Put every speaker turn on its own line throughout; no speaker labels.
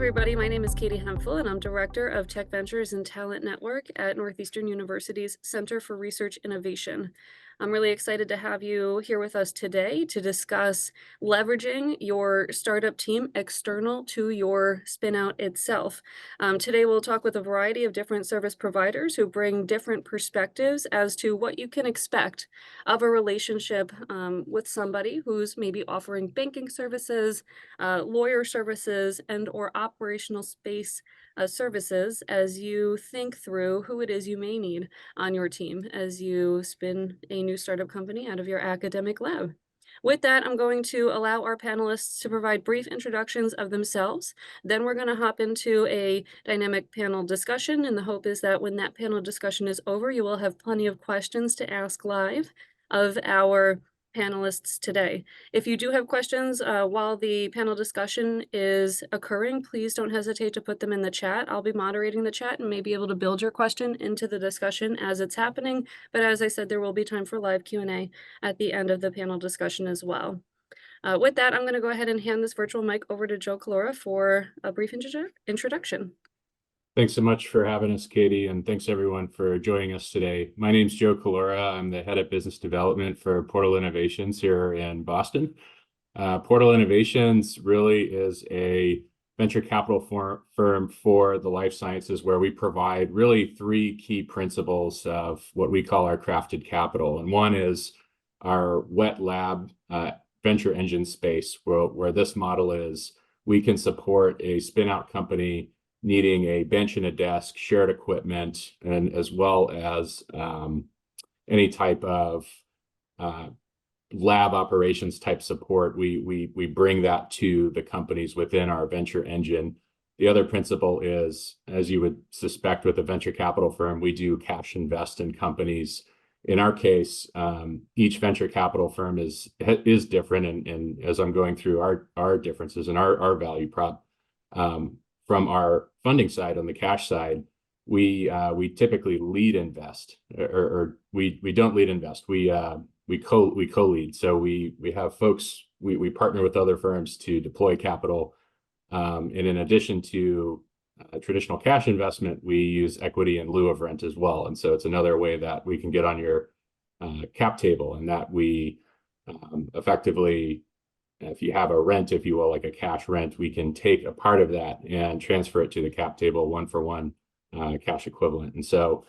everybody. My name is Katie Hemphill, and I'm Director of Tech Ventures and Talent Network at Northeastern University's Center for Research Innovation. I'm really excited to have you here with us today to discuss leveraging your startup team external to your spinout itself. Today, we'll talk with a variety of different service providers who bring different perspectives as to what you can expect of a relationship with somebody who's maybe offering banking services, lawyer services, and or operational space services as you think through who it is you may need on your team as you spin a new startup company out of your academic lab. With that, I'm going to allow our panelists to provide brief introductions of themselves. Then we're going to hop into a dynamic panel discussion, and the hope is that when that panel discussion is over, you will have plenty of questions to ask live of our panelists today. If you do have questions while the panel discussion is occurring, please don't hesitate to put them in the chat. I'll be moderating the chat and may be able to build your question into the discussion as it's happening. But as I said, there will be time for live Q&A at the end of the panel discussion as well. With that, I'm going to go ahead and hand this virtual mic over to Joe Calora for a brief introduction.
Thanks so much for having us, Katie, and thanks everyone for joining us today. My name's Joe Calora. I'm the head of business development for Portal Innovations here in Boston. Portal Innovations really is a venture capital firm for the life sciences, where we provide really three key principles of what we call our crafted capital. And one is our wet lab venture engine space, where this model is we can support a spin-out company needing a bench and a desk, shared equipment, and as well as any type of lab operations type support. We bring that to the companies within our venture engine. The other principle is, as you would suspect with a venture capital firm, we do cash invest in companies. In our case, each venture capital firm is different, and as I'm going through our differences and our value prop, from our funding side, on the cash side, we typically lead invest, or we don't lead invest. We co-lead. So we have folks, we partner with other firms to deploy capital, and in addition to traditional cash investment, we use equity in lieu of rent as well. And so it's another way that we can get on your cap table, and that we effectively, if you have a rent, if you will, like a cash rent, we can take a part of that and transfer it to the cap table, one for one cash equivalent. And so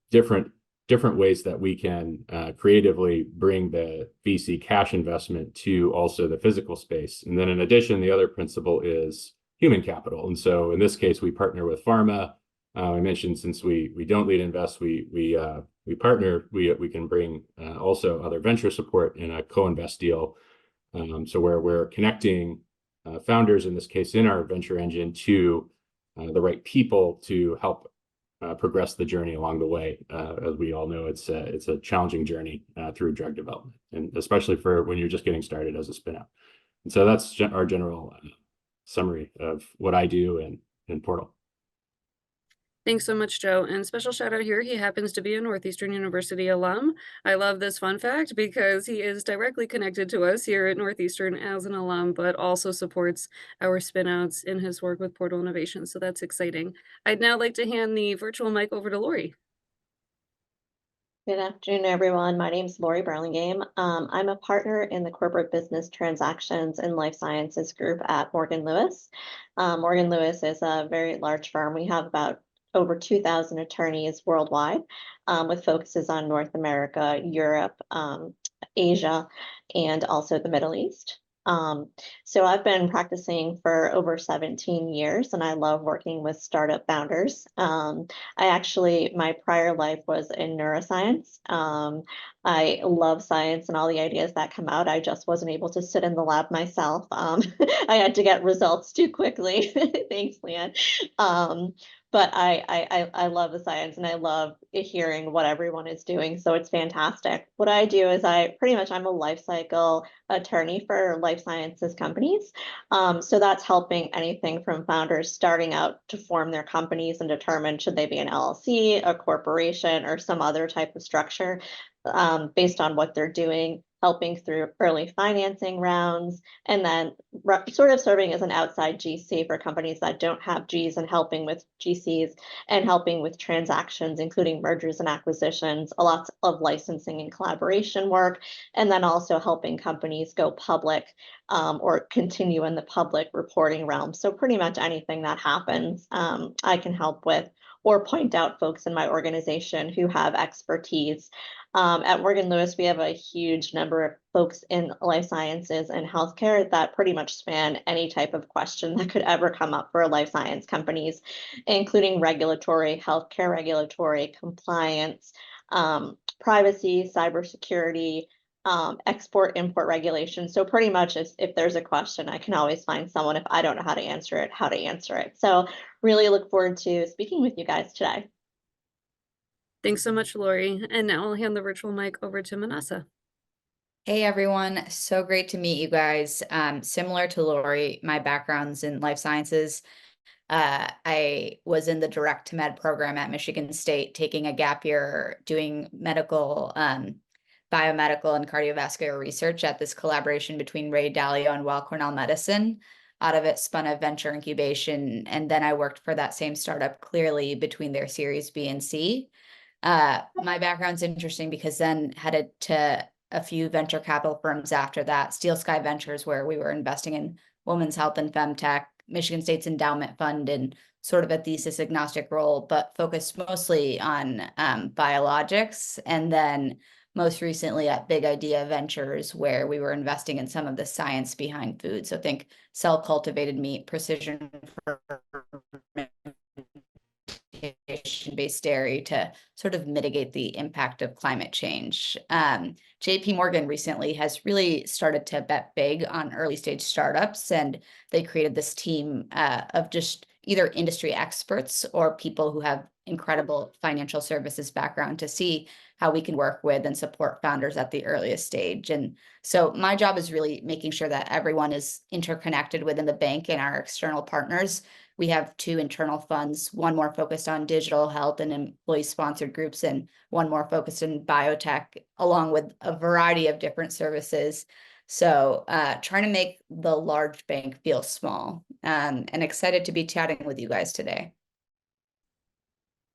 different ways that we can creatively bring the VC cash investment to also the physical space. And then in addition, the other principle is human capital. And so in this case, we partner with pharma. I mentioned, since we don't lead invest, we partner. We can bring also other venture support in a co-invest deal. So where we're connecting founders, in this case in our venture engine, to the right people to help progress the journey along the way. As we all know, it's a challenging journey through drug development, and especially for when you're just getting started as a spin-out. And so that's our general summary of what I do in Portal.
Thanks so much, Joe. And special shout out here, he happens to be a Northeastern University alum. I love this fun fact because he is directly connected to us here at Northeastern as an alum, but also supports our spinouts in his work with Portal Innovation. So that's exciting. I'd now like to hand the virtual mic over to Lori.
Good afternoon, everyone. My name is Lori Burlingame. I'm a partner in the corporate business transactions and life sciences group at Morgan Lewis. Morgan Lewis is a very large firm. We have about over 2,000 attorneys worldwide, with focuses on North America, Europe, Asia, and also the Middle East. So I've been practicing for over 17 years, and I love working with startup founders. My prior life was in neuroscience. I love science and all the ideas that come out. I just wasn't able to sit in the lab myself. I had to get results too quickly. Thanks, Leanne. But I love the science, and I love hearing what everyone is doing. So it's fantastic. What I do is I'm a life cycle attorney for life sciences companies. So that's helping anything from founders starting out to form their companies and determine should they be an LLC, a corporation, or some other type of structure based on what they're doing. helping through early financing rounds, and then sort of serving as an outside GC for companies that don't have Gs and helping with GCs and helping with transactions, including mergers and acquisitions, a lot of licensing and collaboration work, and then also helping companies go public or continue in the public reporting realm. So pretty much anything that happens, I can help with or point out folks in my organization who have expertise. At Morgan Lewis, we have a huge number of folks in life sciences and healthcare that pretty much span any type of question that could ever come up for life science companies, including regulatory, healthcare regulatory, compliance, privacy, cybersecurity, export import regulations. So pretty much if there's a question, I can always find someone, if I don't know how to answer it, how to answer it. So really look forward to speaking with you guys today.
Thanks so much, Lori. And now I'll hand the virtual mic over to Manasa.
Hey everyone, so great to meet you guys. Similar to Lori, my background's in life sciences. I was in the direct to med program at Michigan State, taking a gap year doing medical, biomedical and cardiovascular research at this collaboration between Ray Dalio and Weill Cornell Medicine. Out of it spun a venture incubation, and then I worked for that same startup, Clearly, between their Series B and C. My background's interesting because then headed to a few venture capital firms after that, Steel Sky Ventures, where we were investing in women's health and femtech, Michigan State's endowment fund, and sort of a thesis agnostic role, but focused mostly on biologics. And then most recently at Big Idea Ventures, where we were investing in some of the science behind food. So think cell-cultivated meat, precision based dairy to sort of mitigate the impact of climate change. JP Morgan recently has really started to bet big on early stage startups, and they created this team of just either industry experts or people who have incredible financial services background to see how we can work with and support founders at the earliest stage. And so my job is really making sure that everyone is interconnected within the bank and our external partners. We have 2 internal funds, one more focused on digital health and employee-sponsored groups, and one more focused in biotech, along with a variety of different services. So trying to make the large bank feel small, and excited to be chatting with you guys today.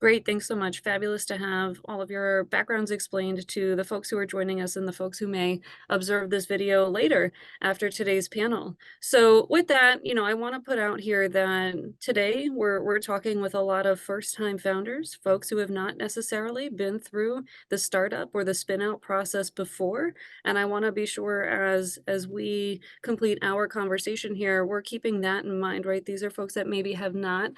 Great, thanks so much. Fabulous to have all of your backgrounds explained to the folks who are joining us and the folks who may observe this video later after today's panel. So with that, I want to put out here that today we're talking with a lot of first-time founders, folks who have not necessarily been through the startup or the spin-out process before. And I want to be sure as we complete our conversation here, we're keeping that in mind, right? These are folks that maybe have not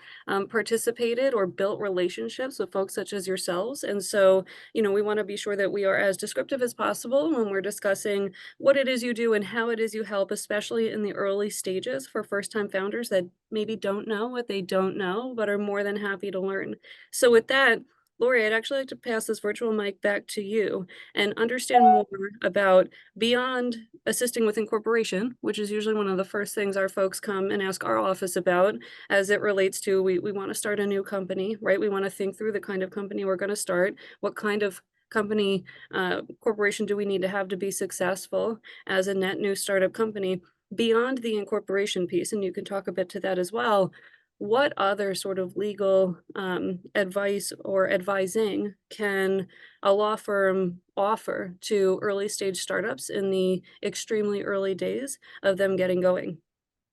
participated or built relationships with folks such as yourselves. And so, we want to be sure that we are as descriptive as possible when we're discussing what it is you do and how it is you help, especially in the early stages for first-time founders that maybe don't know what they don't know, but are more than happy to learn. So with that, Lori, I'd actually like to pass this virtual mic back to you and understand more about beyond assisting with incorporation, which is usually one of the first things our folks come and ask our office about as it relates to we want to start a new company, right? We want to think through the kind of company we're going to start, what kind of company corporation do we need to have to be successful as a net new startup company beyond the incorporation piece, and you can talk a bit to that as well. What other sort of legal advice or advising can a law firm offer to early stage startups in the extremely early days of them getting going?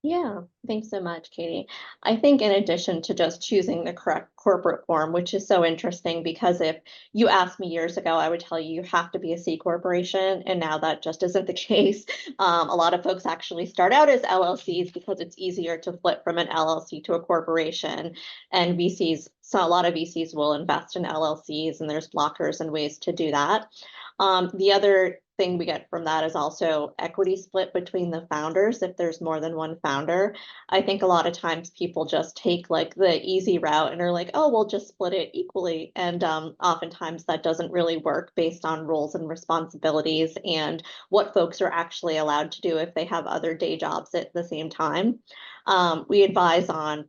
Yeah, thanks so much, Katie. I think in addition to just choosing the correct corporate form, which is so interesting because if you asked me years ago, I would tell you have to be a C corporation, and now that just isn't the case. A lot of folks actually start out as LLCs because it's easier to flip from an LLC to a corporation, and so a lot of VCs will invest in LLCs, and there's blockers and ways to do that. The other thing we get from that is also equity split between the founders if there's more than one founder. I think a lot of times people just take like the easy route and are like, oh, we'll just split it equally. And oftentimes that doesn't really work based on roles and responsibilities and what folks are actually allowed to do if they have other day jobs at the same time. We advise on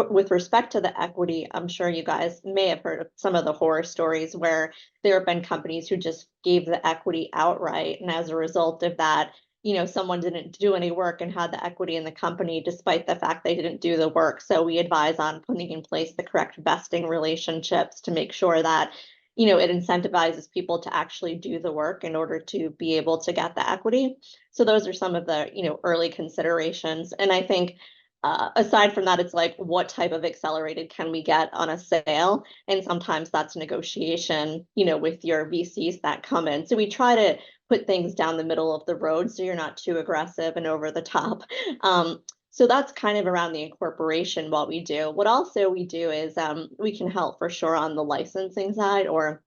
with respect to the equity, I'm sure you guys may have heard of some of the horror stories where there have been companies who just gave the equity outright. And as a result of that, someone didn't do any work and had the equity in the company despite the fact they didn't do the work. So we advise on putting in place the correct vesting relationships to make sure that, it incentivizes people to actually do the work in order to be able to get the equity. So those are some of the, early considerations. And I think aside from that, it's like, what type of accelerated can we get on a sale? And sometimes that's negotiation, with your VCs that come in. So we try to put things down the middle of the road so you're not too aggressive and over the top. So that's kind of around the incorporation what we do. What also we do is we can help for sure on the licensing side or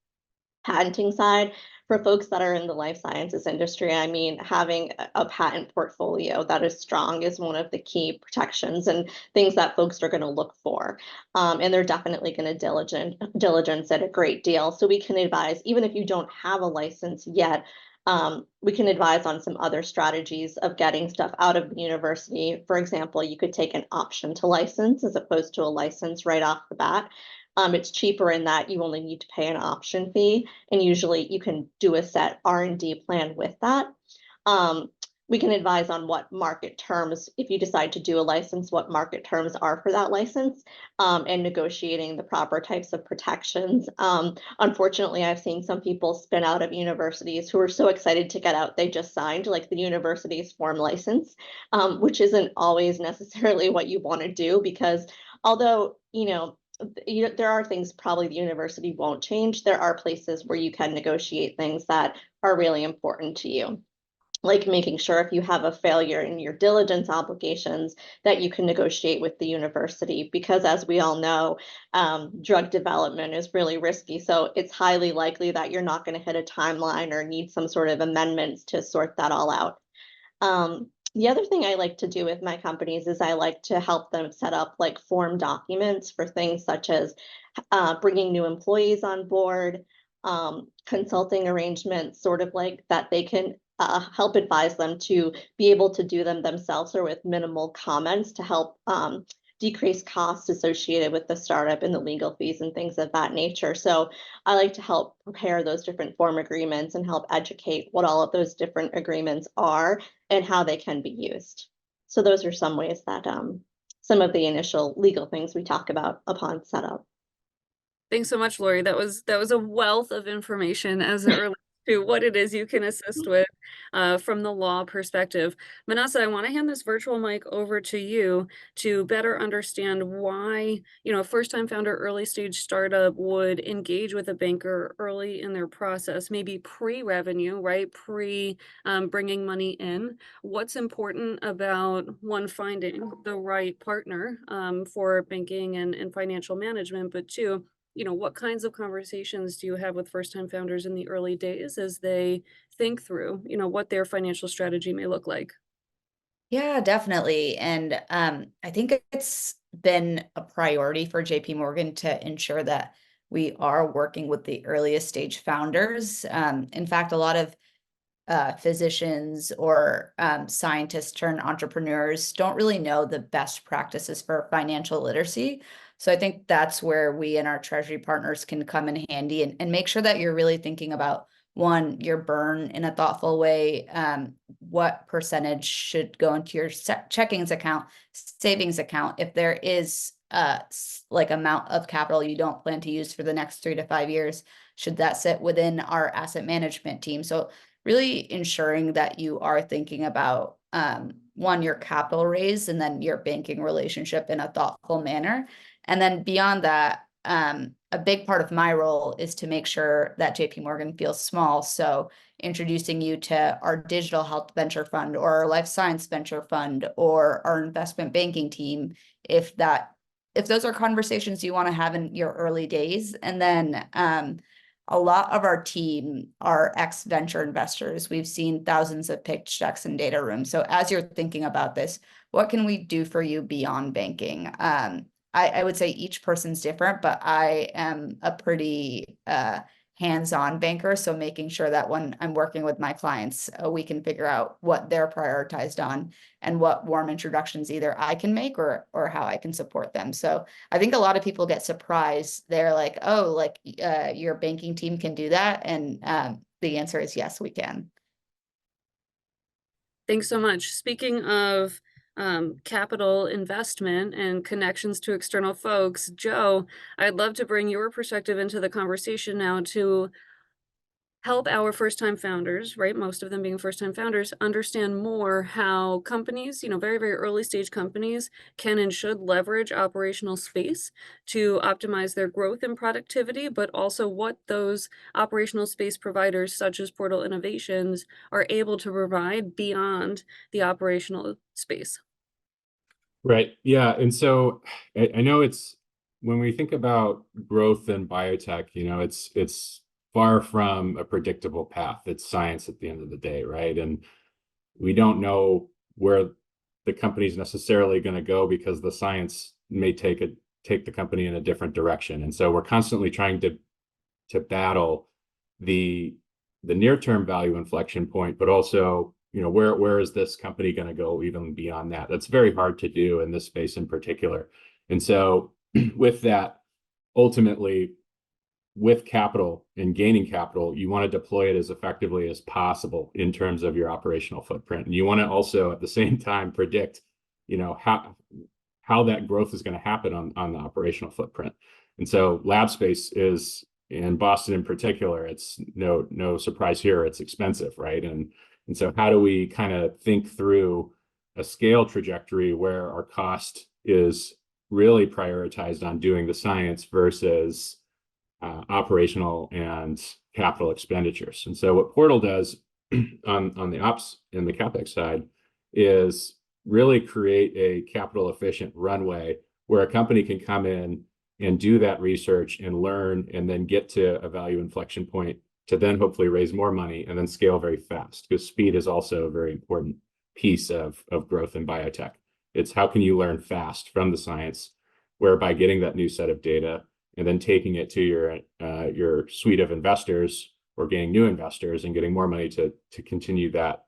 patenting side. For folks that are in the life sciences industry, I mean, having a patent portfolio that is strong is one of the key protections and things that folks are going to look for. And they're definitely going to diligence it a great deal. So we can advise, even if you don't have a license yet, we can advise on some other strategies of getting stuff out of the university. For example, you could take an option to license as opposed to a license right off the bat. It's cheaper in that you only need to pay an option fee, and usually you can do a set R&D plan with that. We can advise on what market terms, if you decide to do a license, what market terms are for that license, and negotiating the proper types of protections. Unfortunately, I've seen some people spin out of universities who are so excited to get out, they just signed like the university's form license, which isn't always necessarily what you want to do, because although, there are things probably the university won't change, there are places where you can negotiate things that are really important to you, like making sure if you have a failure in your diligence obligations that you can negotiate with the university, because as we all know, drug development is really risky. So it's highly likely that you're not going to hit a timeline or need some sort of amendments to sort that all out. The other thing I like to do with my companies is I like to help them set up like form documents for things such as bringing new employees on board, consulting arrangements, sort of like that they can help advise them to be able to do them themselves or with minimal comments to help decrease costs associated with the startup and the legal fees and things of that nature. So I like to help prepare those different form agreements and help educate what all of those different agreements are and how they can be used. So those are some ways that some of the initial legal things we talk about upon setup.
Thanks so much, Lori. That was a wealth of information as it relates to what it is you can assist with from the law perspective. Manasa, I want to hand this virtual mic over to you to better understand why, a first-time founder, early stage startup would engage with a banker early in their process, maybe pre-revenue, right? Bringing money in. What's important about one, finding the right partner for banking and financial management, but two, what kinds of conversations do you have with first-time founders in the early days as they think through, what their financial strategy may look like?
Yeah, definitely. And I think it's been a priority for JP Morgan to ensure that we are working with the earliest stage founders. In fact, a lot of physicians or scientists turned entrepreneurs don't really know the best practices for financial literacy. So I think that's where we and our treasury partners can come in handy and make sure that you're really thinking about, one, your burn in a thoughtful way. What percentage should go into your checkings account, savings account, if there is like amount of capital you don't plan to use for the next 3 to 5 years, should that sit within our asset management team? So really ensuring that you are thinking about one, your capital raise, and then your banking relationship in a thoughtful manner. And then beyond that, a big part of my role is to make sure that JP Morgan feels small. So introducing you to our digital health venture fund or our life science venture fund or our investment banking team, if those are conversations you want to have in your early days. And then a lot of our team are ex-venture investors. We've seen thousands of pitch decks in data rooms. So as you're thinking about this, what can we do for you beyond banking? I would say each person's different, but I am a pretty hands-on banker. So making sure that when I'm working with my clients, we can figure out what they're prioritized on and what warm introductions either I can make or how I can support them. So I think a lot of people get surprised. They're like, oh, like your banking team can do that. And the answer is yes, we can.
Thanks so much. Speaking of capital investment and connections to external folks, Joe, I'd love to bring your perspective into the conversation now to help our first-time founders, right? Most of them being first-time founders, understand more how companies, very, very early stage companies can and should leverage operational space to optimize their growth and productivity, but also what those operational space providers, such as Portal Innovations, are able to provide beyond the operational space.
Right. Yeah. And so I know it's when we think about growth in biotech, it's far from a predictable path. It's science at the end of the day, right? And we don't know where the company's necessarily going to go because the science may take the company in a different direction. And so we're constantly trying to battle the near-term value inflection point, but also, where is this company going to go even beyond that? That's very hard to do in this space in particular. And so with that, ultimately, with capital and gaining capital, you want to deploy it as effectively as possible in terms of your operational footprint. And you want to also at the same time predict, how that growth is going to happen on the operational footprint. And so lab space is, in Boston in particular, it's no surprise here, it's expensive, right? And so how do we kind of think through a scale trajectory where our cost is really prioritized on doing the science versus operational and capital expenditures? And so what Portal does on the ops and the CapEx side is really create a capital efficient runway where a company can come in and do that research and learn and then get to a value inflection point to then hopefully raise more money and then scale very fast, because speed is also a very important piece of growth in biotech. It's how can you learn fast from the science, whereby getting that new set of data and then taking it to your suite of investors or getting new investors and getting more money to continue that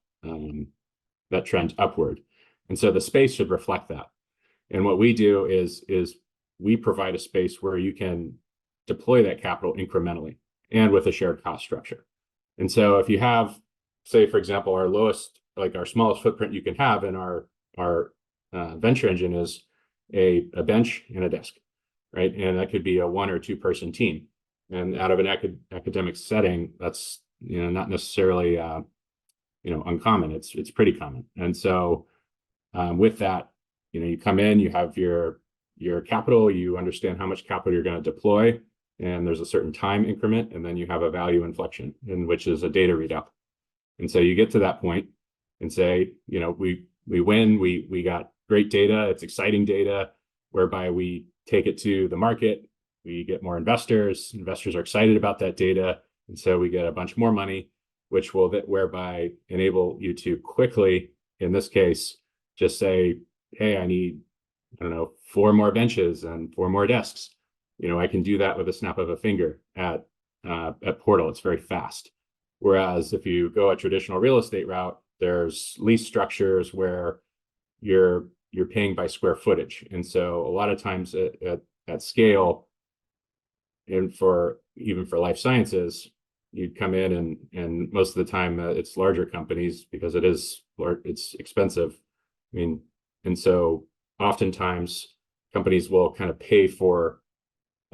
trend upward. And so the space should reflect that. And what we do is we provide a space where you can deploy that capital incrementally and with a shared cost structure. And so if you have, say, for example, our smallest footprint you can have in our venture engine is a bench and a desk, right? And that could be a 1 or 2 person team. And out of an academic setting, that's not necessarily uncommon. It's pretty common. And so with that, you come in, you have your capital, you understand how much capital you're going to deploy, and there's a certain time increment, and then you have a value inflection, which is a data readout. And so you get to that point and say, we win, we got great data, it's exciting data, whereby we take it to the market, we get more investors are excited about that data, and so we get a bunch more money, which will whereby enable you to quickly, in this case, just say, hey, I need, 4 more benches and 4 more desks. I can do that with a snap of a finger at Portal. It's very fast. Whereas if you go a traditional real estate route, there's lease structures where you're paying by square footage. And so a lot of times at scale, and even for life sciences, you'd come in and most of the time it's larger companies because it's expensive. And so oftentimes companies will kind of pay for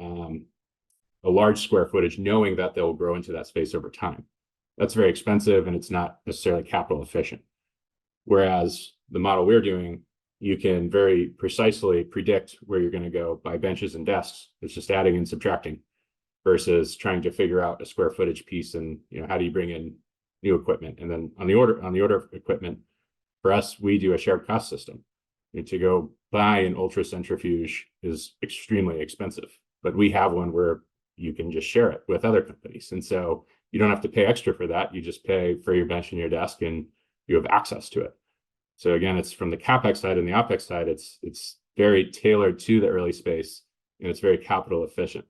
a large square footage, knowing that they'll grow into that space over time. That's very expensive and it's not necessarily capital efficient. Whereas the model we're doing, you can very precisely predict where you're going to go by benches and desks. It's just adding and subtracting versus trying to figure out a square footage piece and how do you bring in new equipment. And then on the order of equipment, for us, we do a shared cost system. To go buy an ultracentrifuge is extremely expensive, but we have one where you can just share it with other companies. And so you don't have to pay extra for that. You just pay for your bench and your desk and you have access to it. So again, it's from the CapEx side and the OpEx side, it's very tailored to the early space and it's very capital efficient.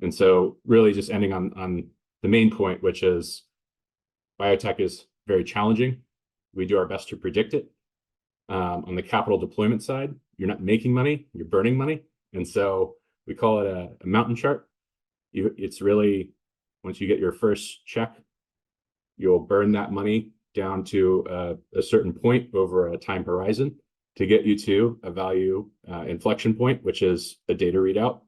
And so really just ending on the main point, which is biotech is very challenging. We do our best to predict it. On the capital deployment side, you're not making money, you're burning money. And so we call it a mountain chart. It's really, once you get your first check, you'll burn that money down to a certain point over a time horizon to get you to a value inflection point, which is a data readout.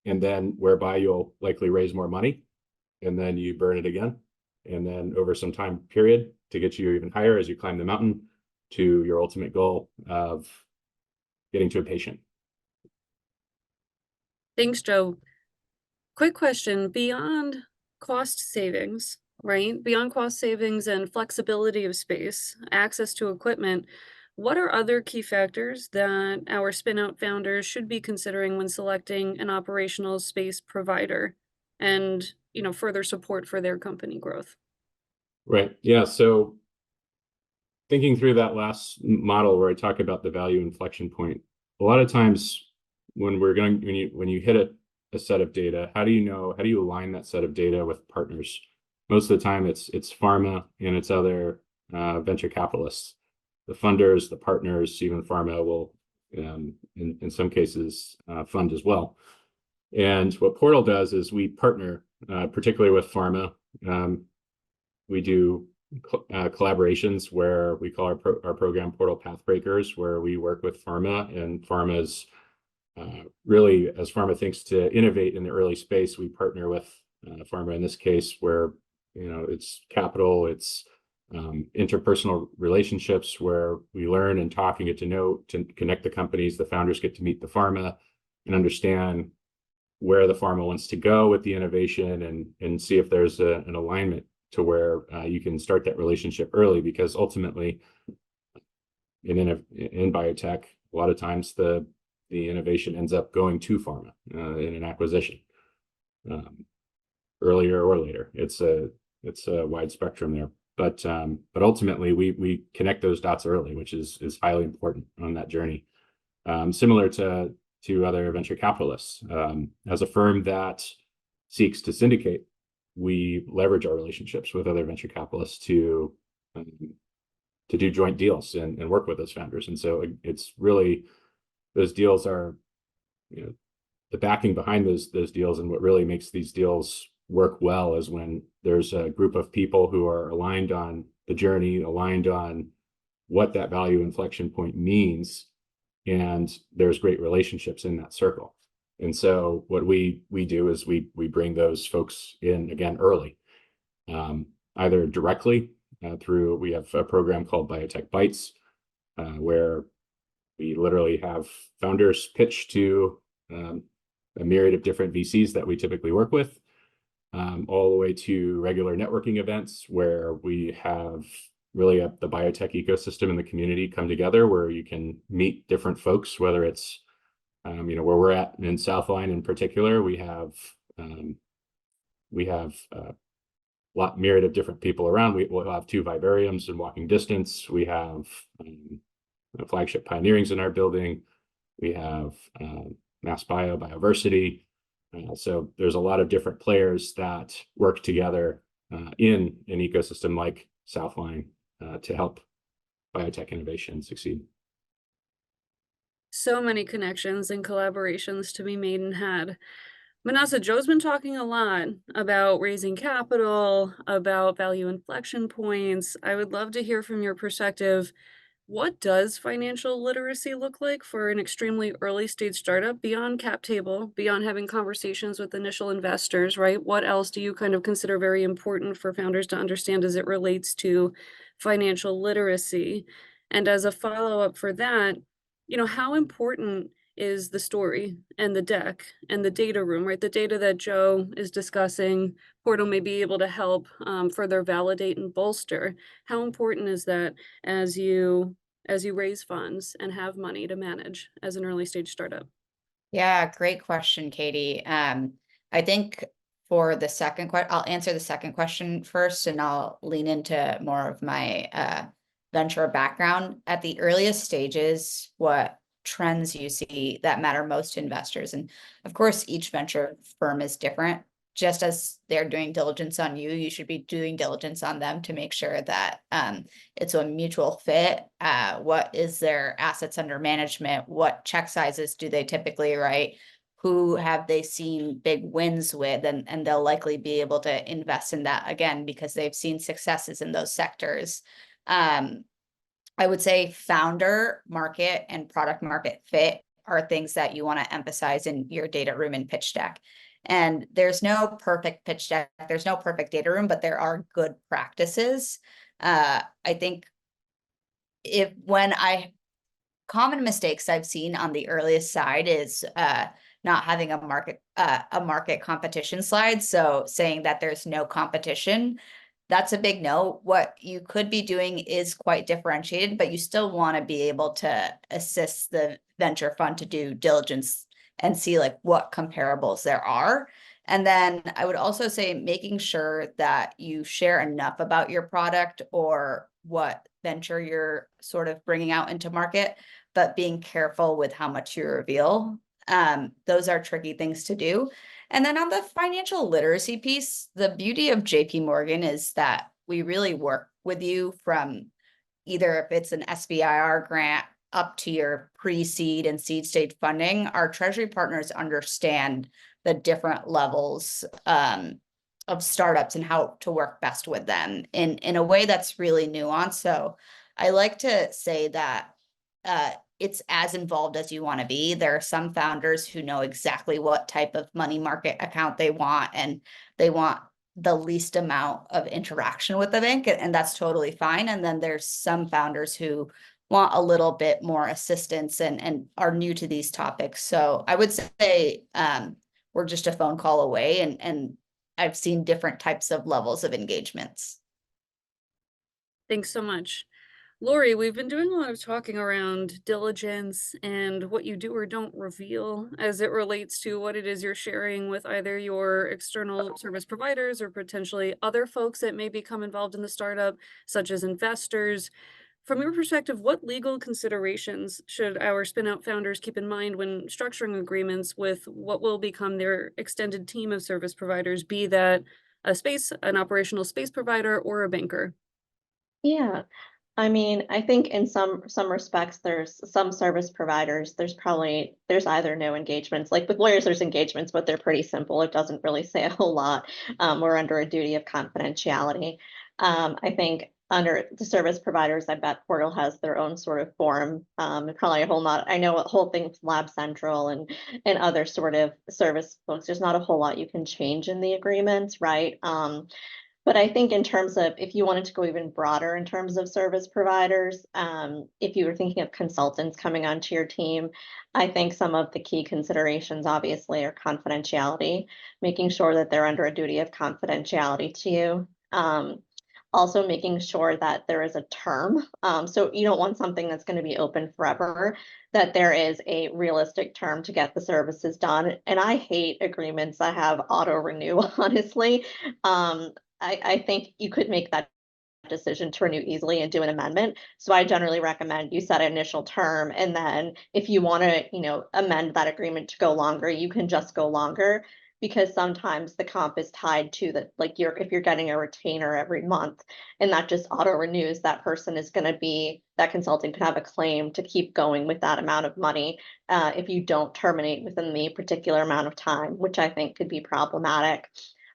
And then whereby you'll likely raise more money, and then you burn it again. And then over some time period to get you even higher as you climb the mountain to your ultimate goal of getting to a patient.
Thanks, Joe. Quick question, beyond cost savings, right? Beyond cost savings and flexibility of space, access to equipment, what are other key factors that our Spinout founders should be considering when selecting an operational space provider and, further support for their company growth?
Right. Yeah. So thinking through that last model where I talk about the value inflection point, a lot of times when you hit a set of data, how do you align that set of data with partners? Most of the time it's pharma and it's other venture capitalists. The funders, the partners, even pharma will, in some cases, fund as well. And what Portal does is we partner, particularly with pharma. We do collaborations where we call our program Portal Pathbreakers, where we work with pharma, and pharma's really, as pharma thinks to innovate in the early space, we partner with pharma in this case, where it's capital, it's interpersonal relationships where we learn and talk and get to know, to connect the companies. The founders get to meet the pharma and understand where the pharma wants to go with the innovation, and see if there's an alignment to where you can start that relationship early, because ultimately in biotech, a lot of times the innovation ends up going to pharma in an acquisition, earlier or later. It's a wide spectrum there, but ultimately we connect those dots early, which is highly important on that journey. Similar to other venture capitalists, as a firm that seeks to syndicate, we leverage our relationships with other venture capitalists to do joint deals and work with those founders. And so it's really, those deals are, the backing behind those deals, and what really makes these deals work well is when there's a group of people who are aligned on the journey, aligned on what that value inflection point means, and there's great relationships in that circle. And so what we do is we bring those folks in again early, either directly through, we have a program called Biotech Bites, where we literally have founders pitch to a myriad of different VCs that we typically work with, all the way to regular networking events where we have really the biotech ecosystem and the community come together, where you can meet different folks, whether it's where we're at in Southline in particular, we have a myriad of different people around. We'll have 2 vivariums in walking distance. We have flagship pioneerings in our building. We have Mass Bioversity. So there's a lot of different players that work together in an ecosystem like Southline to help biotech innovation succeed.
So many connections and collaborations to be made and had. Manasa, Joe's been talking a lot about raising capital, about value inflection points. I would love to hear from your perspective. What does financial literacy look like for an extremely early stage startup beyond cap table, beyond having conversations with initial investors, right? What else do you kind of consider very important for founders to understand as it relates to financial literacy? And as a follow-up for that, how important is the story and the deck and the data room, right? The data that Joe is discussing, Portal may be able to help further validate and bolster. How important is that as you raise funds and have money to manage as an early stage startup?
Yeah, great question, Katie. I think for the second question, I'll answer the second question first, and I'll lean into more of my venture background. At the earliest stages, what trends you see that matter most to investors. And of course, each venture firm is different. Just as they're doing diligence on you, you should be doing diligence on them to make sure that it's a mutual fit. What is their assets under management? What check sizes do they typically write? Who have they seen big wins with? And they'll likely be able to invest in that again because they've seen successes in those sectors. I would say founder market and product market fit are things that you want to emphasize in your data room and pitch deck. And there's no perfect pitch deck, there's no perfect data room, but there are good practices. I think common mistakes I've seen on the earliest side is not having a market competition slide. So saying that there's no competition, that's a big no. What you could be doing is quite differentiated, but you still want to be able to assist the venture fund to do diligence and see like what comparables there are. And then I would also say making sure that you share enough about your product or what venture you're sort of bringing out into market, but being careful with how much you reveal. Those are tricky things to do. And then on the financial literacy piece, the beauty of JP Morgan is that we really work with you from either if it's an SBIR grant up to your pre-seed and seed stage funding. Our treasury partners understand the different levels of startups and how to work best with them in a way that's really nuanced. So I like to say that it's as involved as you want to be. There are some founders who know exactly what type of money market account they want, and they want the least amount of interaction with the bank, and that's totally fine. And then there's some founders who want a little bit more assistance and are new to these topics. So I would say we're just a phone call away, and I've seen different types of levels of engagements.
Thanks so much. Lori, we've been doing a lot of talking around diligence and what you do or don't reveal as it relates to what it is you're sharing with either your external service providers or potentially other folks that may become involved in the startup, such as investors. From your perspective, what legal considerations should our Spinout founders keep in mind when structuring agreements with what will become their extended team of service providers, be that an operational space provider, or a banker?
Yeah. I mean, I think in some respects, there's some service providers, there's either no engagements. Like with lawyers, there's engagements, but they're pretty simple. It doesn't really say a whole lot. We're under a duty of confidentiality. I think under the service providers, I bet Portal has their own sort of form. And probably a whole lot. I know a whole thing with Lab Central and other sort of service folks. There's not a whole lot you can change in the agreements, right? But I think in terms of if you wanted to go even broader in terms of service providers, if you were thinking of consultants coming onto your team, I think some of the key considerations obviously are confidentiality, making sure that they're under a duty of confidentiality to you. Also making sure that there is a term. So you don't want something that's going to be open forever, that there is a realistic term to get the services done. And I hate agreements that have auto renew, honestly. I think you could make that decision to renew easily and do an amendment. So I generally recommend you set an initial term, and then if you want to, amend that agreement to go longer, you can just go longer, because sometimes the comp is tied to if you're getting a retainer every month and that just auto renews, that consultant could have a claim to keep going with that amount of money if you don't terminate within the particular amount of time, which I think could be problematic.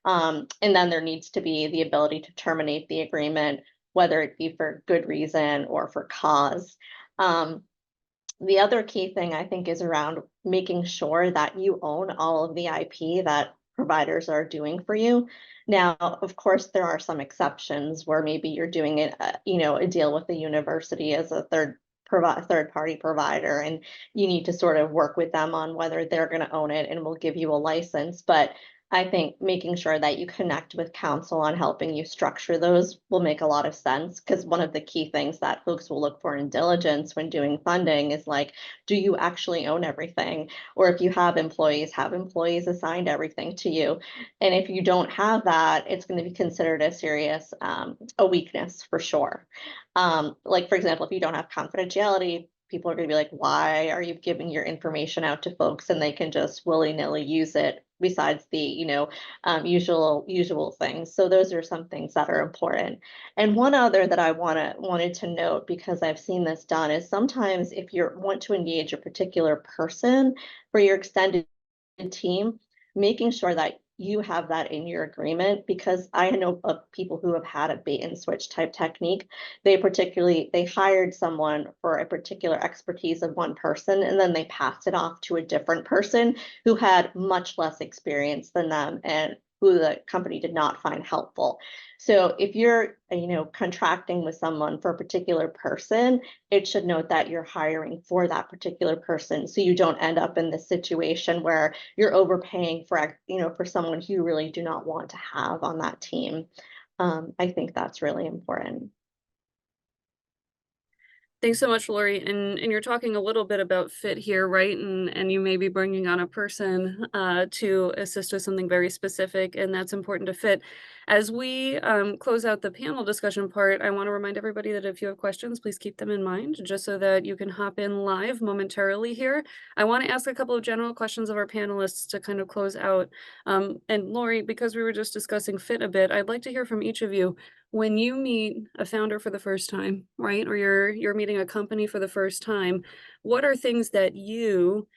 And then there needs to be the ability to terminate the agreement, whether it be for good reason or for cause. The other key thing I think is around making sure that you own all of the IP that providers are doing for you. Now, of course, there are some exceptions where maybe you're doing a deal with the university as a third-party provider, and you need to sort of work with them on whether they're going to own it and will give you a license. But I think making sure that you connect with counsel on helping you structure those will make a lot of sense, because one of the key things that folks will look for in diligence when doing funding is like, do you actually own everything? Or if you have employees assigned everything to you? And if you don't have that, it's going to be considered a serious a weakness for sure. Like, for example, if you don't have confidentiality, people are going to be like, why are you giving your information out to folks and they can just willy-nilly use it besides the, usual things. So those are some things that are important. And one other that I wanted to note, because I've seen this done, is sometimes if you want to engage a particular person for your extended team, making sure that you have that in your agreement, because I know of people who have had a bait and switch type technique. They hired someone for a particular expertise of one person, and then they passed it off to a different person who had much less experience than them and who the company did not find helpful. So if you're, contracting with someone for a particular person, it should note that you're hiring for that particular person, so you don't end up in this situation where you're overpaying for someone who you really do not want to have on that team. I think that's really important.
Thanks so much, Lori. And you're talking a little bit about fit here, right? And you may be bringing on a person to assist with something very specific, and that's important to fit. As we close out the panel discussion part, I want to remind everybody that if you have questions, please keep them in mind, just so that you can hop in live momentarily here. I want to ask a couple of general questions of our panelists to kind of close out. And Lori, because we were just discussing fit a bit, I'd like to hear from each of you. When you meet a founder for the first time, right, or you're meeting a company for the first time, what are things that you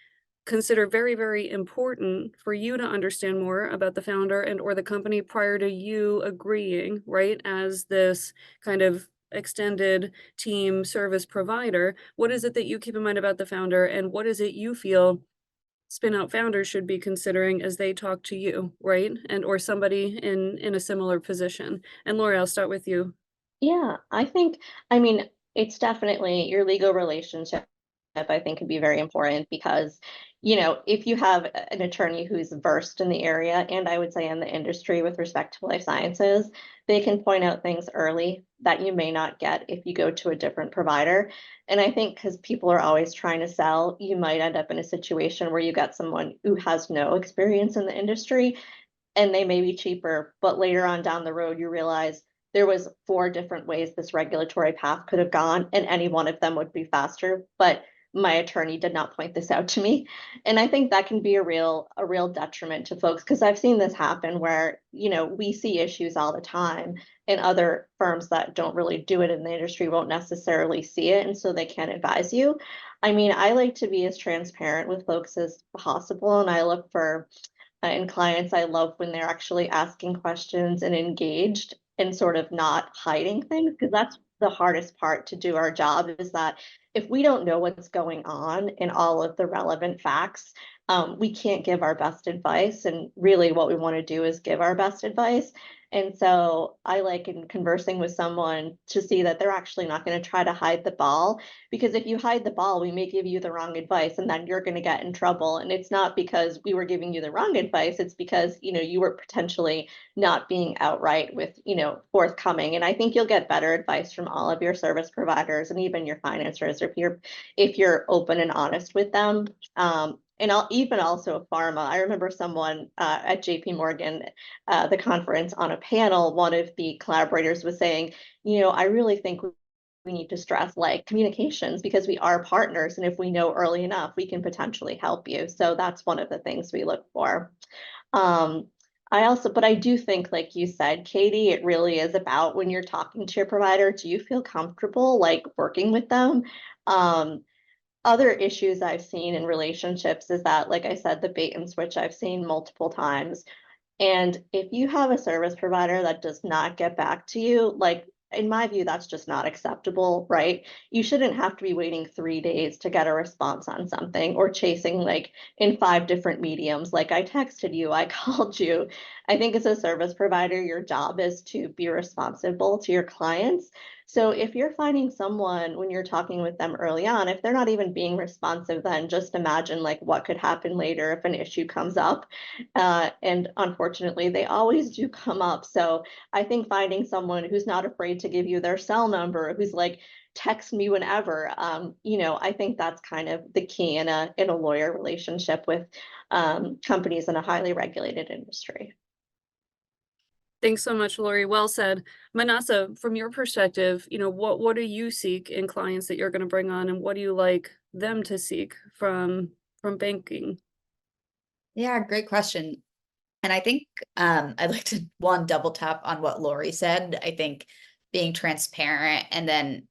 consider very, very important for you to understand more about the founder and or the company prior to you agreeing, right, as this kind of extended team service provider? What is it that you keep in mind about the founder, and what is it you feel Spinout founders should be considering as they talk to you, right? And or somebody in a similar position. And Lori, I'll start with you.
Yeah, I mean, it's definitely your legal relationship, I think, can be very important because, if you have an attorney who's versed in the area, and I would say in the industry with respect to life sciences, they can point out things early that you may not get if you go to a different provider. And I think because people are always trying to sell, you might end up in a situation where you got someone who has no experience in the industry and they may be cheaper, but later on down the road, you realize there was 4 different ways this regulatory path could have gone, and any one of them would be faster. But my attorney did not point this out to me. And I think that can be a real detriment to folks, because I've seen this happen where, we see issues all the time, and other firms that don't really do it in the industry won't necessarily see it, and so they can't advise you. I mean, I like to be as transparent with folks as possible, and I look for and clients, I love when they're actually asking questions and engaged and sort of not hiding things, because that's the hardest part to do our job, is that if we don't know what's going on in all of the relevant facts, we can't give our best advice. And really what we want to do is give our best advice. And so I like in conversing with someone to see that they're actually not going to try to hide the ball, because if you hide the ball, we may give you the wrong advice and then you're going to get in trouble. And it's not because we were giving you the wrong advice. It's because, you were potentially not being outright with, forthcoming. And I think you'll get better advice from all of your service providers and even your financiers if you're open and honest with them. And I'll even also pharma. I remember someone at JP Morgan, the conference, on a panel, one of the collaborators was saying, I really think we need to stress like communications, because we are partners. And if we know early enough, we can potentially help you. So that's one of the things we look for. But I do think, like you said, Katie, it really is about when you're talking to your provider, do you feel comfortable like working with them? Other issues I've seen in relationships is that, like I said, the bait and switch I've seen multiple times. And if you have a service provider that does not get back to you, like in my view, that's just not acceptable, right? You shouldn't have to be waiting 3 days to get a response on something, or chasing like in 5 different mediums. Like, I texted you, I called you. I think as a service provider, your job is to be responsible to your clients. So if you're finding someone when you're talking with them early on, if they're not even being responsive, then just imagine like what could happen later if an issue comes up. And unfortunately, they always do come up. So I think finding someone who's not afraid to give you their cell number, who's like, text me whenever, I think that's kind of the key in a lawyer relationship with companies in a highly regulated industry.
Thanks so much, Lori. Well said. Manasa, from your perspective, what do you seek in clients that you're going to bring on, and what do you like them to seek from banking?
Yeah, great question. And I think I'd like to one double tap on what Lori said. I think being transparent and then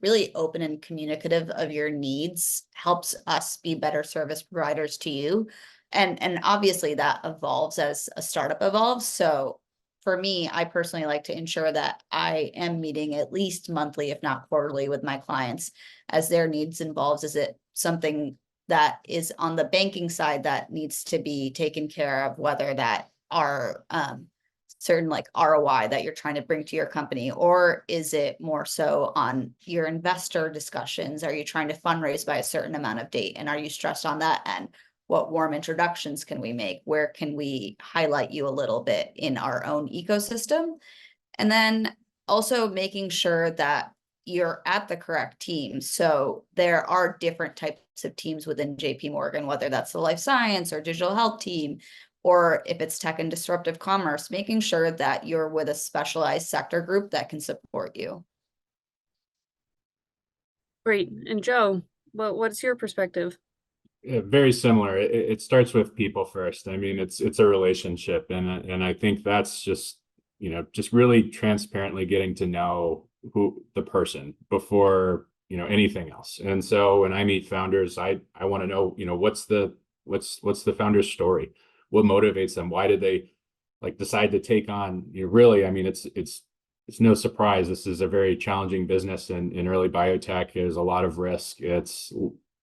really open and communicative of your needs helps us be better service providers to you. And obviously that evolves as a startup evolves. So for me, I personally like to ensure that I am meeting at least monthly, if not quarterly, with my clients as their needs involves. Is it something that is on the banking side that needs to be taken care of, whether that are certain like ROI that you're trying to bring to your company, or is it more so on your investor discussions? Are you trying to fundraise by a certain amount of date? And are you stressed on that? And what warm introductions can we make? Where can we highlight you a little bit in our own ecosystem? And then also making sure that you're at the correct team. So there are different types of teams within JP Morgan, whether that's the life science or digital health team, or if it's tech and disruptive commerce, making sure that you're with a specialized sector group that can support you.
Great. And Joe, what's your perspective?
Very similar. It starts with people first. I mean, it's a relationship, and I think that's just just really transparently getting to know who the person before anything else. And so when I meet founders, I want to know what's the founder's story, what motivates them, why did they decide to take on really. I mean, it's no surprise this is a very challenging business in early biotech. There's a lot of risk. It's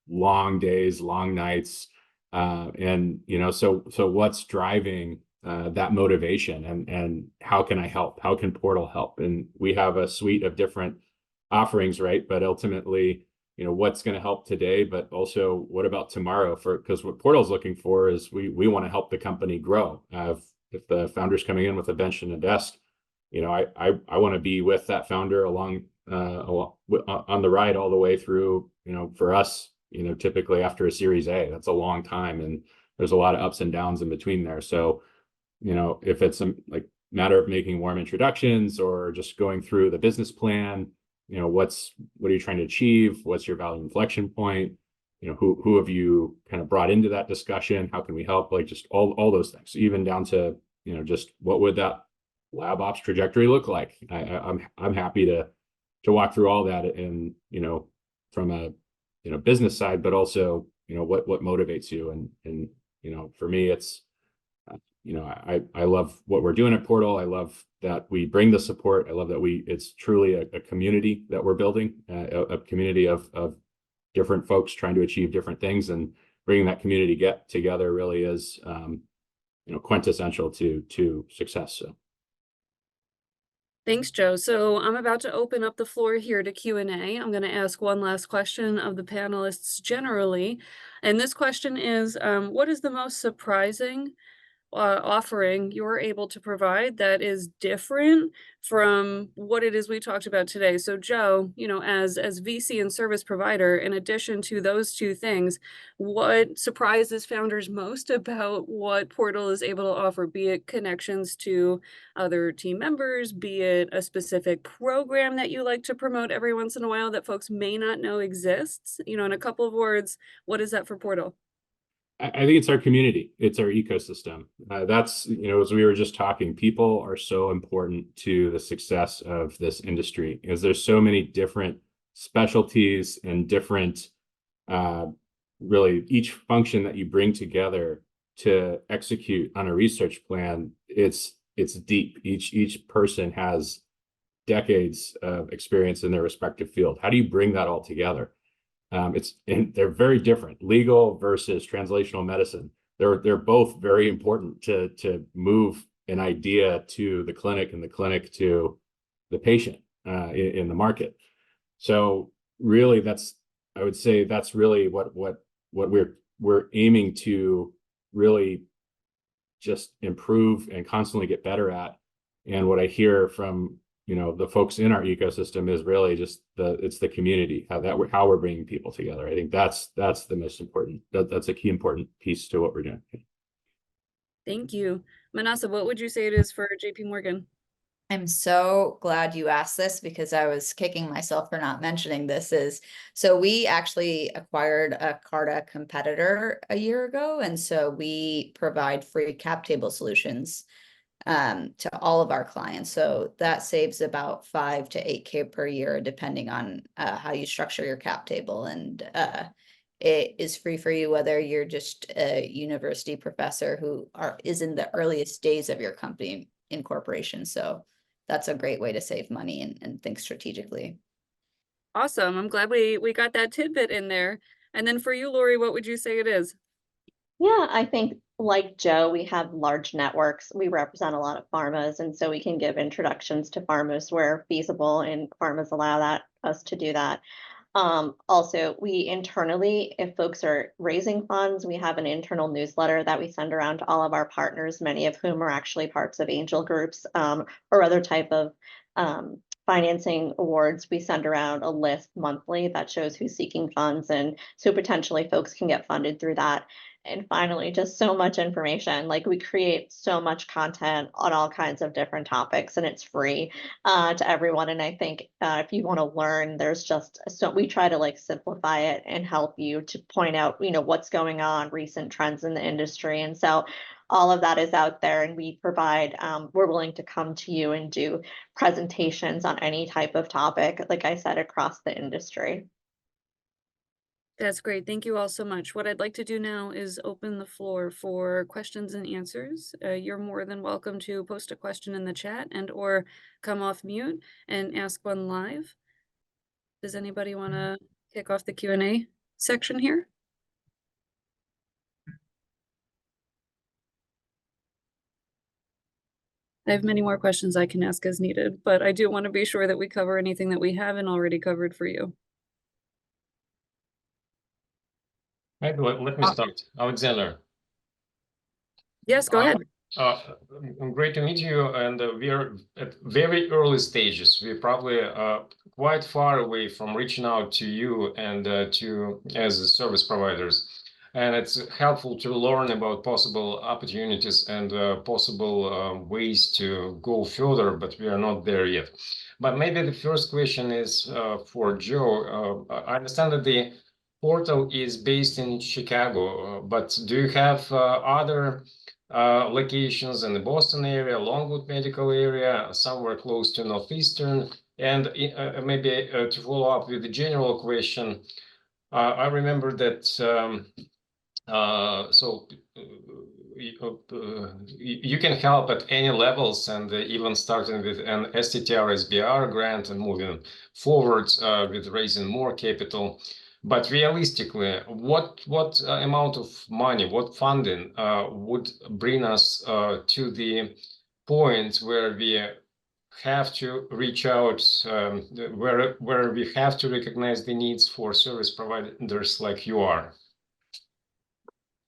long days, long nights, and so what's driving that motivation, and how can I help? How can Portal help? And we have a suite of different offerings, right? But ultimately, what's going to help today, but also what about tomorrow? Because what Portal's looking for is we want to help the company grow. If the founder's coming in with a bench and a desk, I want to be with that founder along on the ride all the way through. For us, typically after a Series A, that's a long time, and there's a lot of ups and downs in between there. So, if it's a matter of making warm introductions or just going through the business plan, what are you trying to achieve? What's your value inflection point? Who have you kind of brought into that discussion? How can we help? Just all those things, even down to just what would that lab ops trajectory look like? I'm happy to walk through all that, and from a business side, but also what motivates you. And for me, it's I love what we're doing at Portal. I love that we bring the support. I love that it's truly a community that we're building, a community of different folks trying to achieve different things, and bringing that community get together really is quintessential to success. So
Thanks, Joe. So I'm about to open up the floor here to Q&A. I'm going to ask one last question of the panelists generally. And this question is, what is the most surprising offering you're able to provide that is different from what it is we talked about today? So Joe, as VC and service provider, in addition to those two things, what surprises founders most about what Portal is able to offer, be it connections to other team members, be it a specific program that you like to promote every once in a while that folks may not know exists? In a couple of words, what is that for Portal?
I think it's our community. It's our ecosystem. That's, as we were just talking, people are so important to the success of this industry, because there's so many different specialties and different, really each function that you bring together to execute on a research plan. It's deep. Each person has decades of experience in their respective field. How do you bring that all together? They're very different. Legal versus translational medicine. They're both very important to move an idea to the clinic, and the clinic to the patient in the market. So really, I would say that's really what we're aiming to really just improve and constantly get better at. And what I hear from the folks in our ecosystem is really just it's the community, how we're bringing people together. I think that's the most important. That's a key important piece to what we're doing.
Thank you. Manasa, what would you say it is for JP Morgan?
I'm so glad you asked this because I was kicking myself for not mentioning this so we actually acquired a Carta competitor a year ago. And so we provide free cap table solutions to all of our clients. So that saves about 5 to 8K per year, depending on how you structure your cap table. And it is free for you, whether you're just a university professor who is in the earliest days of your company incorporation. So that's a great way to save money and think strategically.
Awesome. I'm glad we got that tidbit in there. And then for you, Lori, what would you say it is?
Yeah, I think like Joe, we have large networks. We represent a lot of pharmas, and so we can give introductions to pharmas where feasible, and pharmas allow us to do that. Also, we internally, if folks are raising funds, we have an internal newsletter that we send around to all of our partners, many of whom are actually parts of angel groups or other type of financing awards. We send around a list monthly that shows who's seeking funds, and so potentially folks can get funded through that. And finally, just so much information. Like we create so much content on all kinds of different topics, and it's free to everyone. And I think if you want to learn, there's just so we try to like simplify it and help you to point out, what's going on, recent trends in the industry. And so all of that is out there, and we provide, we're willing to come to you and do presentations on any type of topic, like I said, across the industry.
That's great. Thank you all so much. What I'd like to do now is open the floor for questions and answers. You're more than welcome to post a question in the chat and or come off mute and ask one live. Does anybody want to kick off the Q&A section here? I have many more questions I can ask as needed, but I do want to be sure that we cover anything that we haven't already covered for you.
Maybe let me start. Alexander.
Yes, go ahead.
Great to meet you, and we are at very early stages. We're probably quite far away from reaching out to you and to as service providers. And it's helpful to learn about possible opportunities and possible ways to go further, but we are not there yet. But maybe the first question is for Joe. I understand that the portal is based in Chicago, but do you have other locations in the Boston area, Longwood medical area, somewhere close to Northeastern? And maybe to follow up with the general question, I remember that you can help at any levels, and even starting with an STTR SBR grant and moving forward with raising more capital. But realistically, what amount of money, what funding would bring us to the point where we have to reach out, where we have to recognize the needs for service providers like you are?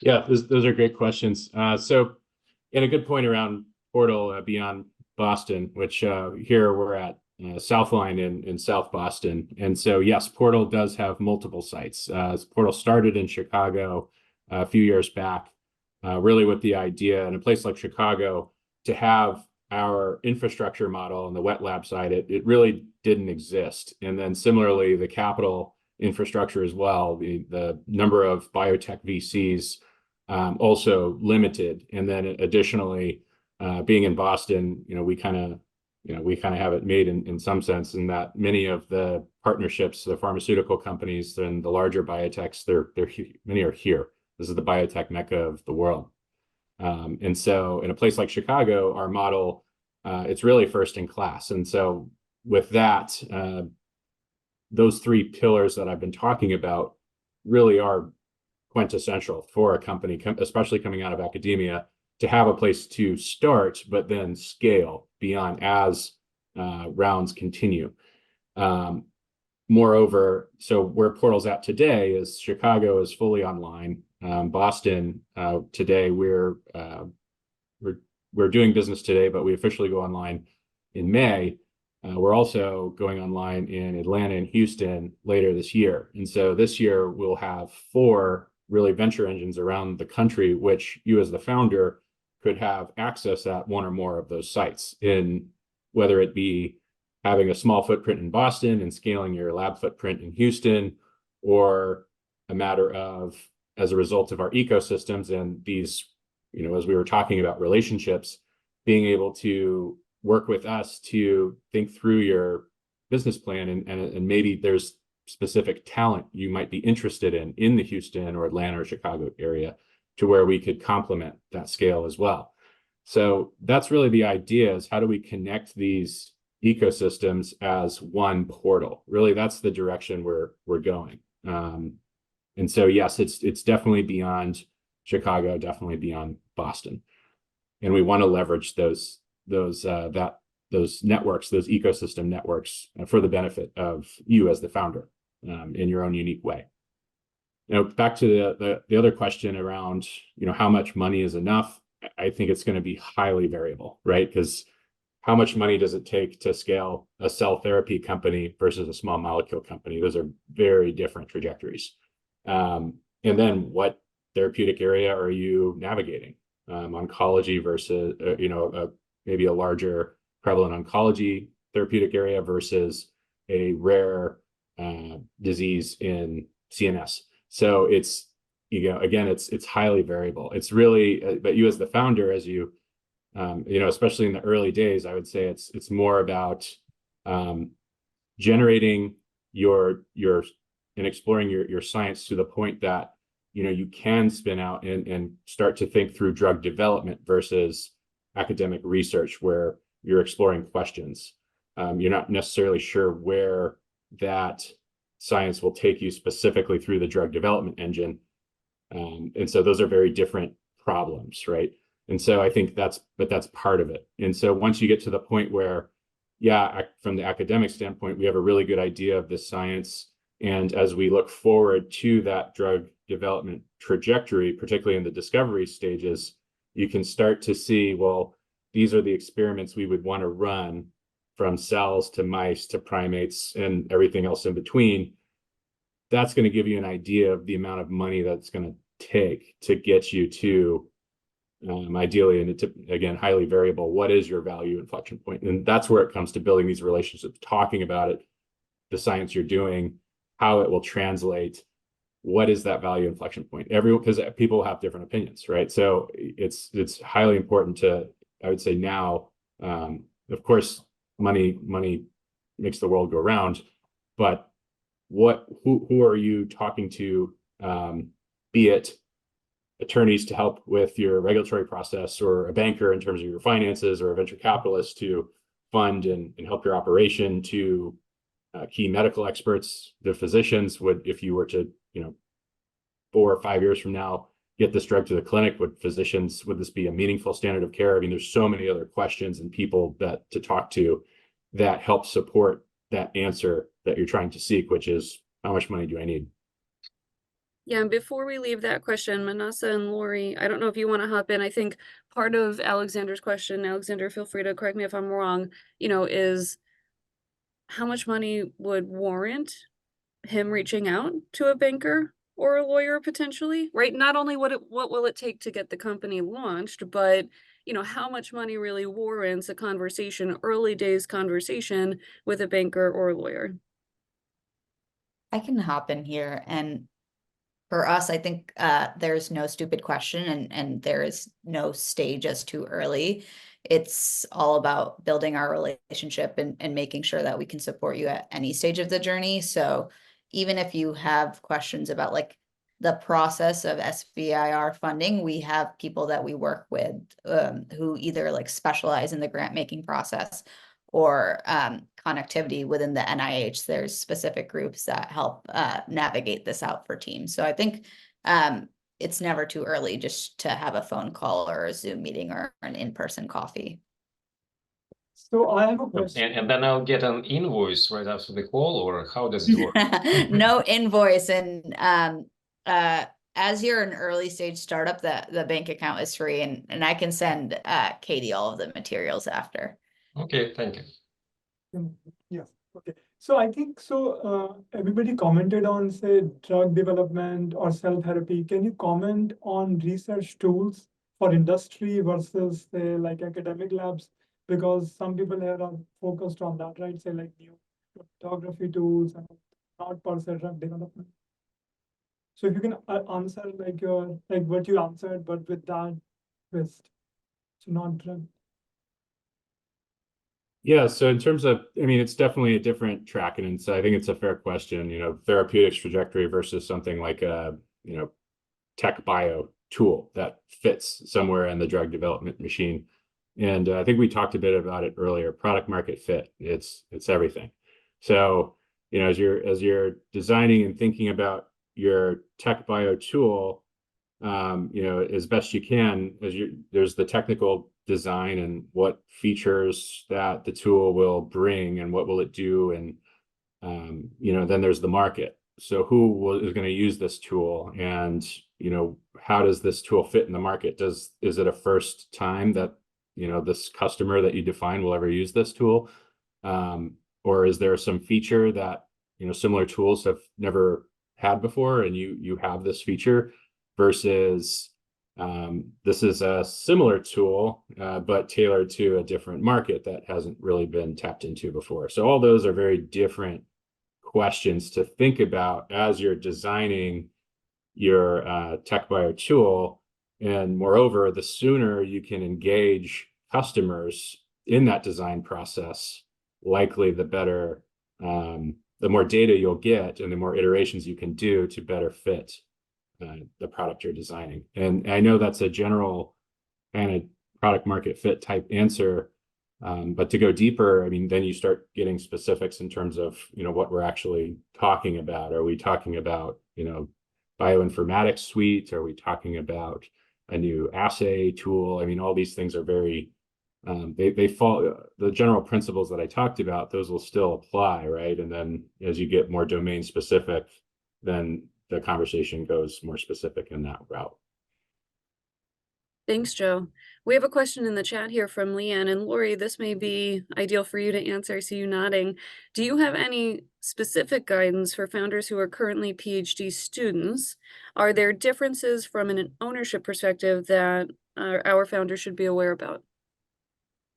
Yeah, those are great questions. So, and a good point around Portal beyond Boston, which here we're at South Line in South Boston. And so, yes, Portal does have multiple sites. Portal started in Chicago a few years back, really with the idea in a place like Chicago to have our infrastructure model on the wet lab side. It really didn't exist. And then similarly, the capital infrastructure as well, the number of biotech VCs also limited. And then additionally, being in Boston, we kind of have it made in some sense, in that many of the partnerships, the pharmaceutical companies and the larger biotechs, many are here. This is the biotech mecca of the world. And so in a place like Chicago, our model, it's really first in class. And so with that, those three pillars that I've been talking about really are quintessential for a company, especially coming out of academia, to have a place to start, but then scale beyond as rounds continue. Moreover, so where Portal's at today is Chicago is fully online. Boston today we're doing business today, but we officially go online in May. We're also going online in Atlanta and Houston later this year. And so this year we'll have 4 really venture engines around the country, which you as the founder could have access at one or more of those sites, in whether it be having a small footprint in Boston and scaling your lab footprint in Houston, or a matter of, as a result of our ecosystems and these, as we were talking about relationships, being able to work with us to think through your business plan, and maybe there's specific talent you might be interested in the Houston or Atlanta or Chicago area, to where we could complement that scale as well. So that's really the idea, is how do we connect these ecosystems as one portal? Really, that's the direction we're going. And so, yes, it's definitely beyond Chicago, definitely beyond Boston. And we want to leverage those networks, those ecosystem networks, for the benefit of you as the founder, in your own unique way. Back to the other question around, how much money is enough? I think it's going to be highly variable, right? Because how much money does it take to scale a cell therapy company versus a small molecule company? Those are very different trajectories. And then what therapeutic area are you navigating? Oncology versus, maybe a larger prevalent oncology therapeutic area versus a rare disease in CNS. So it's, again, it's highly variable. It's really, but you as the founder, as you, especially in the early days, I would say it's more about generating your and exploring your science to the point that, you can spin out and start to think through drug development versus academic research, where you're exploring questions. You're not necessarily sure where that science will take you specifically through the drug development engine. And so those are very different problems, right? And so I think that's part of it. And so once you get to the point where, from the academic standpoint, we have a really good idea of this science. And as we look forward to that drug development trajectory, particularly in the discovery stages, you can start to see, well, these are the experiments we would want to run, from cells to mice to primates and everything else in between. That's going to give you an idea of the amount of money that's going to take to get you to, ideally, and it's, again, highly variable, what is your value inflection point? And that's where it comes to building these relationships, talking about it, the science you're doing, how it will translate, what is that value inflection point? Because people have different opinions, right? So it's highly important to, I would say now, of course, money makes the world go round, but who are you talking to, be it attorneys to help with your regulatory process, or a banker in terms of your finances, or a venture capitalist to fund and help your operation, to key medical experts, the physicians. If you were to, 4 or 5 years from now, get this drug to the clinic, would this be a meaningful standard of care? I mean, there's so many other questions and people to talk to that help support that answer that you're trying to seek, which is, how much money do I need?
Yeah, and before we leave that question, Manasa and Lori, I don't know if you want to hop in. I think part of Alexander's question, Alexander, feel free to correct me if I'm wrong, is how much money would warrant him reaching out to a banker or a lawyer potentially, right? Not only what will it take to get the company launched, but how much money really warrants a early days conversation with a banker or a lawyer?
I can hop in here, and for us, I think there's no stupid question, and there is no stage as too early. It's all about building our relationship and making sure that we can support you at any stage of the journey. So even if you have questions about the process of SBIR funding, we have people that we work with who either specialize in the grant making process or connectivity within the NIH. There's specific groups that help navigate this out for teams. So I think it's never too early just to have a phone call or a Zoom meeting or an in-person coffee.
So I have a question.
And then I'll get an invoice right after the call, or how does it work?
No invoice. And as you're an early stage startup, the bank account is free, and I can send Katie all of the materials after.
Okay, thank you.
Yeah, okay. So I think everybody commented on, say, drug development or cell therapy. Can you comment on research tools for industry versus say like academic labs? Because some people here are focused on that, right? Say like new photography tools and not per se drug development. So if you can answer like your like what you answered, but with that twist, so not drug.
Yeah, so in terms of, I mean, it's definitely a different track, and so I think it's a fair question, therapeutics trajectory versus something like a, tech bio tool that fits somewhere in the drug development machine. And I think we talked a bit about it earlier, product market fit, it's everything. So, as you're designing and thinking about your tech bio tool, as best you can, there's the technical design and what features that the tool will bring and what will it do, and then there's the market. So is going to use this tool, and how does this tool fit in the market? Is it a first time that this customer that you define will ever use this tool, or is there some feature that similar tools have never had before, and you have this feature, versus this is a similar tool but tailored to a different market that hasn't really been tapped into before. So all those are very different questions to think about as you're designing your tech bio tool. And moreover, the sooner you can engage customers in that design process, likely the better, the more data you'll get and the more iterations you can do to better fit the product you're designing. And I know that's a general kind of product market fit type answer, but to go deeper, I mean, then you start getting specifics in terms of what we're actually talking about. Are we talking about bioinformatics suite? Are we talking about a new assay tool? I mean, all these things are very they fall, the general principles that I talked about, those will still apply, right? And then as you get more domain specific, then the conversation goes more specific in that route.
Thanks, Joe. We have a question in the chat here from Leanne, and Lori, this may be ideal for you to answer. I see you nodding. Do you have any specific guidance for founders who are currently PhD students? Are there differences from an ownership perspective that our founders should be aware about?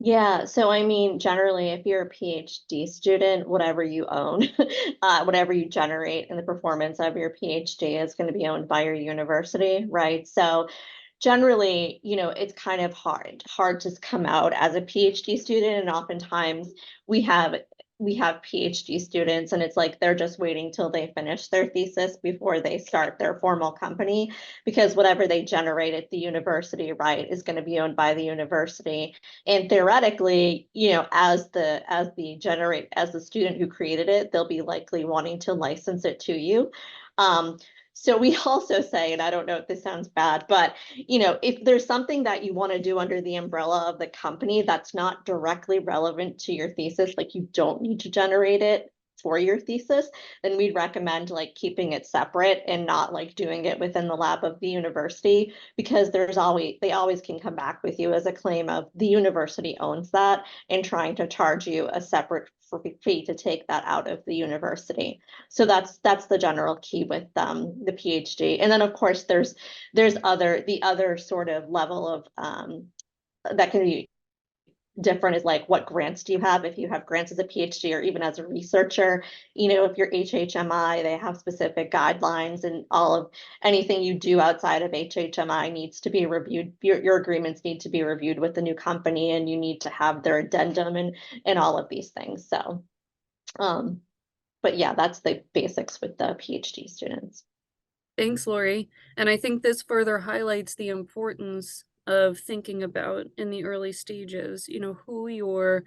Yeah, so I mean, generally, if you're a PhD student, whatever you own, whatever you generate in the performance of your PhD is going to be owned by your university, right? So generally, it's kind of hard to come out as a PhD student, and oftentimes we have PhD students, and it's like they're just waiting till they finish their thesis before they start their formal company, because whatever they generate at the university, right, is going to be owned by the university. And theoretically, as the student who created it, they'll be likely wanting to license it to you. So we also say, and I don't know if this sounds bad, but if there's something that you want to do under the umbrella of the company that's not directly relevant to your thesis, like you don't need to generate it for your thesis, then we'd recommend like keeping it separate and not like doing it within the lab of the university, because they always can come back with you as a claim of the university owns that and trying to charge you a separate fee to take that out of the university. So that's the general key with the PhD. And then of course there's the other sort of level of that can be different is like, what grants do you have if you have grants as a PhD or even as a researcher? If you're HHMI, they have specific guidelines, and all of anything you do outside of HHMI needs to be reviewed. Your agreements need to be reviewed with the new company, and you need to have their addendum and all of these things. So but yeah, that's the basics with the PhD students.
Thanks, Lori. And I think this further highlights the importance of thinking about in the early stages, who your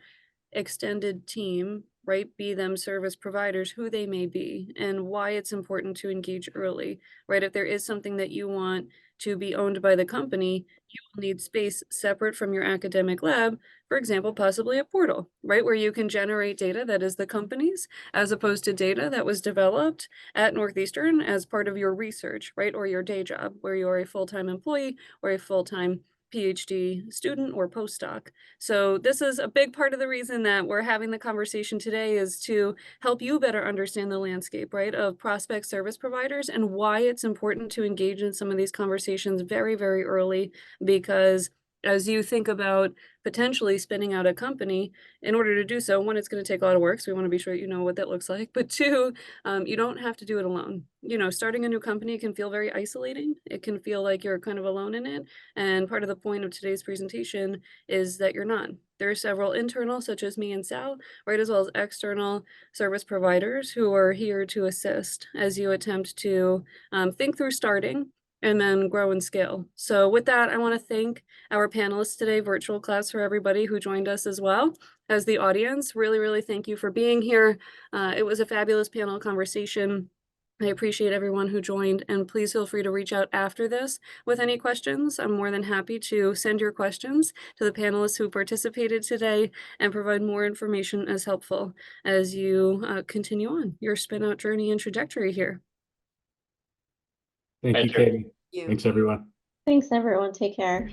extended team, right, be them service providers, who they may be, and why it's important to engage early, right? If there is something that you want to be owned by the company, you will need space separate from your academic lab, for example, possibly a portal, right, where you can generate data that is the company's, as opposed to data that was developed at Northeastern as part of your research, right, or your day job, where you're a full-time employee or a full-time PhD student or postdoc. So this is a big part of the reason that we're having the conversation today, is to help you better understand the landscape, right, of prospect service providers and why it's important to engage in some of these conversations very, very early, because as you think about potentially spinning out a company, in order to do so, one, it's going to take a lot of work, so we want to be sure you know what that looks like. But two, you don't have to do it alone. You know, starting a new company can feel very isolating. It can feel like you're kind of alone in it. And part of the point of today's presentation is that you're not. There are several internal, such as me and Sal, right, as well as external service providers who are here to assist as you attempt to think through starting and then grow and scale. So with that, I want to thank our panelists today, virtual class, for everybody who joined us as well as the audience. Really, really thank you for being here. It was a fabulous panel conversation. I appreciate everyone who joined, and please feel free to reach out after this with any questions. I'm more than happy to send your questions to the panelists who participated today and provide more information as helpful as you continue on your spin-out journey and trajectory here.
Thank you,
Thank you.
Katie. Thanks, everyone.
Thanks, everyone. Take care.